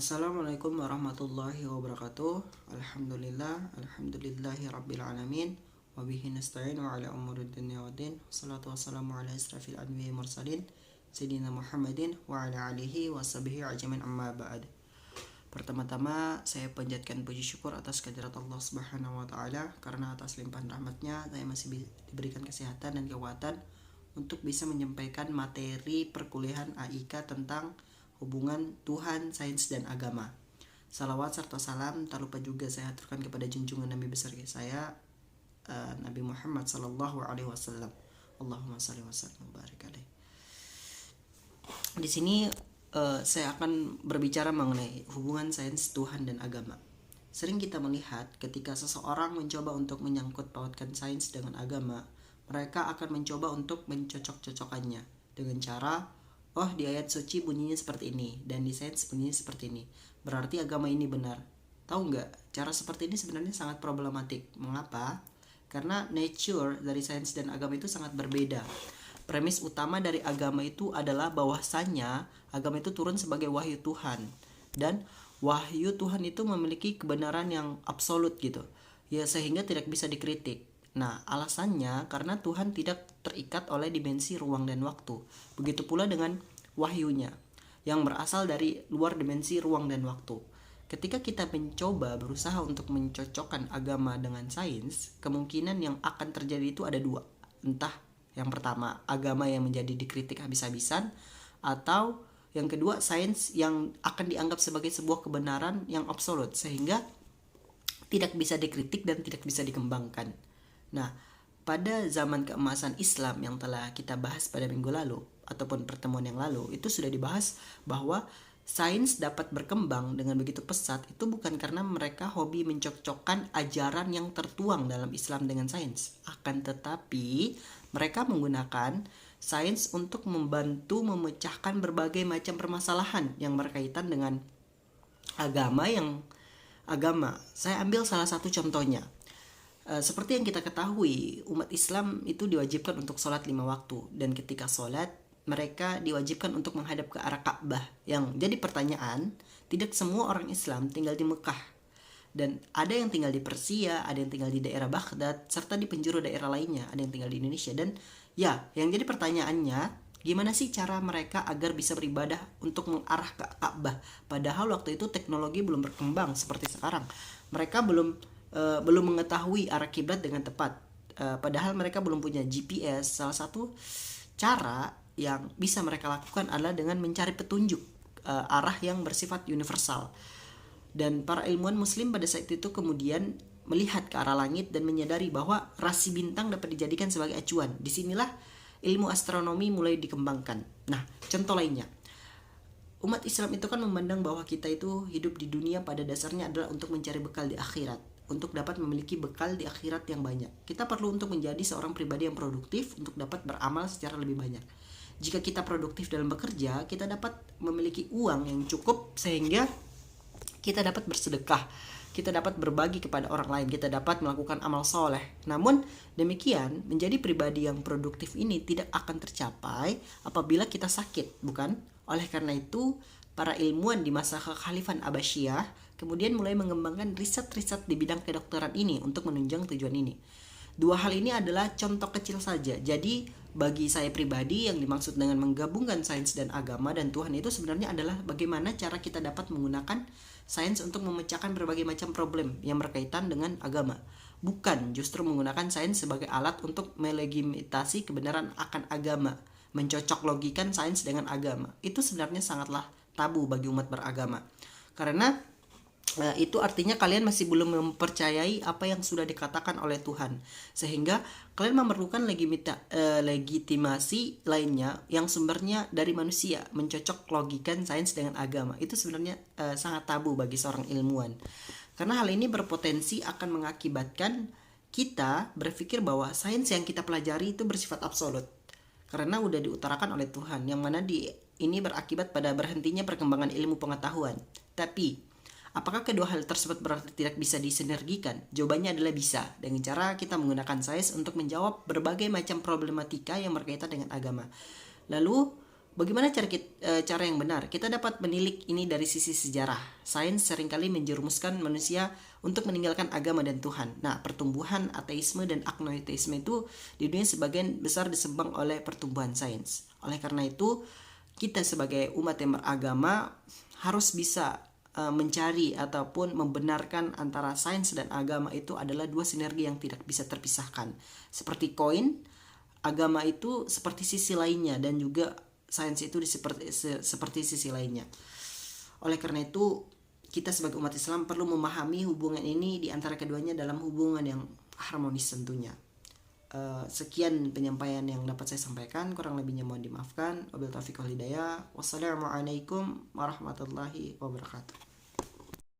Assalamualaikum warahmatullahi wabarakatuh. Alhamdulillahi rabbil alamin. Wabihi nasta'in wa ala umuri dunya waddin. Wassalatu wassalamu ala asrafil anbiya'i mursalin Sayyidina Muhammadin wa ala alihi wa sahbihi ajmain, amma ba'd. Pertama-tama saya panjatkan puji syukur atas kehadirat Allah Subhanahu wa taala, karena atas limpahan rahmatnya saya masih diberikan kesehatan dan kekuatan untuk bisa menyampaikan materi perkuliahan AIK tentang hubungan Tuhan, sains, dan agama. Salawat serta salam tak lupa juga saya aturkan kepada junjungan Nabi besar saya, Nabi Muhammad sallallahu alaihi wasallam. Allahumma shalli wa sallim wa barik alaihi. Di sini saya akan berbicara mengenai hubungan sains, Tuhan, dan agama. Sering kita melihat ketika seseorang mencoba untuk menyangkut pautkan sains dengan agama, mereka akan mencoba untuk mencocok-cocokannya dengan cara, oh di ayat suci bunyinya seperti ini, dan di sains bunyinya seperti ini, berarti agama ini benar. Tahu nggak? Cara seperti ini sebenarnya sangat problematik. Mengapa? Karena nature dari sains dan agama itu sangat berbeda. Premis utama dari agama itu adalah bahwasannya agama itu turun sebagai wahyu Tuhan, dan wahyu Tuhan itu memiliki kebenaran yang absolut gitu ya, sehingga tidak bisa dikritik. Nah, alasannya karena Tuhan tidak terikat oleh dimensi ruang dan waktu. Begitu pula dengan wahyunya yang berasal dari luar dimensi ruang dan waktu. Ketika kita mencoba berusaha untuk mencocokkan agama dengan sains, kemungkinan yang akan terjadi itu ada dua. Entah yang pertama, agama yang menjadi dikritik habis-habisan, atau yang kedua, sains yang akan dianggap sebagai sebuah kebenaran yang absolut, sehingga tidak bisa dikritik dan tidak bisa dikembangkan. Nah, pada zaman keemasan Islam yang telah kita bahas pada minggu lalu ataupun pertemuan yang lalu, itu sudah dibahas bahwa sains dapat berkembang dengan begitu pesat itu bukan karena mereka hobi mencocokkan ajaran yang tertuang dalam Islam dengan sains, akan tetapi mereka menggunakan sains untuk membantu memecahkan berbagai macam permasalahan yang berkaitan dengan agama. Saya ambil salah satu contohnya. Seperti yang kita ketahui, umat Islam itu diwajibkan untuk sholat 5 waktu, dan ketika sholat mereka diwajibkan untuk menghadap ke arah Ka'bah. Yang jadi pertanyaan, tidak semua orang Islam tinggal di Mekah, dan ada yang tinggal di Persia, ada yang tinggal di daerah Baghdad, serta di penjuru daerah lainnya, ada yang tinggal di Indonesia. Dan ya, yang jadi pertanyaannya, gimana sih cara mereka agar bisa beribadah untuk mengarah ke Ka'bah? Padahal waktu itu teknologi belum berkembang seperti sekarang. Mereka belum mengetahui arah kiblat dengan tepat. Padahal mereka belum punya GPS. Salah satu cara yang bisa mereka lakukan adalah dengan mencari petunjuk arah yang bersifat universal. Dan para ilmuwan muslim pada saat itu kemudian melihat ke arah langit dan menyadari bahwa rasi bintang dapat dijadikan sebagai acuan. Disinilah ilmu astronomi mulai dikembangkan. Nah, contoh lainnya, umat Islam itu kan memandang bahwa kita itu hidup di dunia pada dasarnya adalah untuk mencari bekal di akhirat, untuk dapat memiliki bekal di akhirat yang banyak. Kita perlu untuk menjadi seorang pribadi yang produktif untuk dapat beramal secara lebih banyak. Jika kita produktif dalam bekerja, kita dapat memiliki uang yang cukup sehingga kita dapat bersedekah, kita dapat berbagi kepada orang lain, kita dapat melakukan amal soleh. Namun demikian, menjadi pribadi yang produktif ini tidak akan tercapai apabila kita sakit, bukan? Oleh karena itu, para ilmuwan di masa kekhalifahan Abbasiyah kemudian mulai mengembangkan riset-riset di bidang kedokteran ini untuk menunjang tujuan ini. Dua hal ini adalah contoh kecil saja. Jadi bagi saya pribadi, yang dimaksud dengan menggabungkan sains dan agama dan Tuhan itu sebenarnya adalah bagaimana cara kita dapat menggunakan sains untuk memecahkan berbagai macam problem yang berkaitan dengan agama. Bukan justru menggunakan sains sebagai alat untuk melegitimasi kebenaran akan agama, mencocok logikan sains dengan agama. Itu sebenarnya sangatlah tabu bagi umat beragama. Karena itu artinya kalian masih belum mempercayai apa yang sudah dikatakan oleh Tuhan, sehingga kalian memerlukan legitimasi lainnya yang sumbernya dari manusia, mencocok logikan sains dengan agama. Itu sebenarnya sangat tabu bagi seorang ilmuwan, karena hal ini berpotensi akan mengakibatkan kita berpikir bahwa sains yang kita pelajari itu bersifat absolut, karena udah diutarakan oleh Tuhan, yang mana ini berakibat pada berhentinya perkembangan ilmu pengetahuan. Tapi apakah kedua hal tersebut berarti tidak bisa disinergikan? Jawabannya adalah bisa, dengan cara kita menggunakan sains untuk menjawab berbagai macam problematika yang berkaitan dengan agama. Lalu Bagaimana cara yang benar? Kita dapat menilik ini dari sisi sejarah. Sains seringkali menjerumuskan manusia untuk meninggalkan agama dan Tuhan. Nah, pertumbuhan ateisme dan agnoteisme itu di dunia sebagian besar disebabkan oleh pertumbuhan sains. Oleh karena itu, kita sebagai umat yang beragama harus bisa mencari ataupun membenarkan antara sains dan agama itu adalah dua sinergi yang tidak bisa terpisahkan. Seperti koin, agama itu seperti sisi lainnya dan juga sains itu seperti sisi lainnya. Oleh karena itu, kita sebagai umat Islam perlu memahami hubungan ini di antara keduanya dalam hubungan yang harmonis tentunya. Sekian penyampaian yang dapat saya sampaikan, kurang lebihnya mohon dimaafkan. Wabillahi taufiq wal hidayah. Wassalamualaikum warahmatullahi wabarakatuh.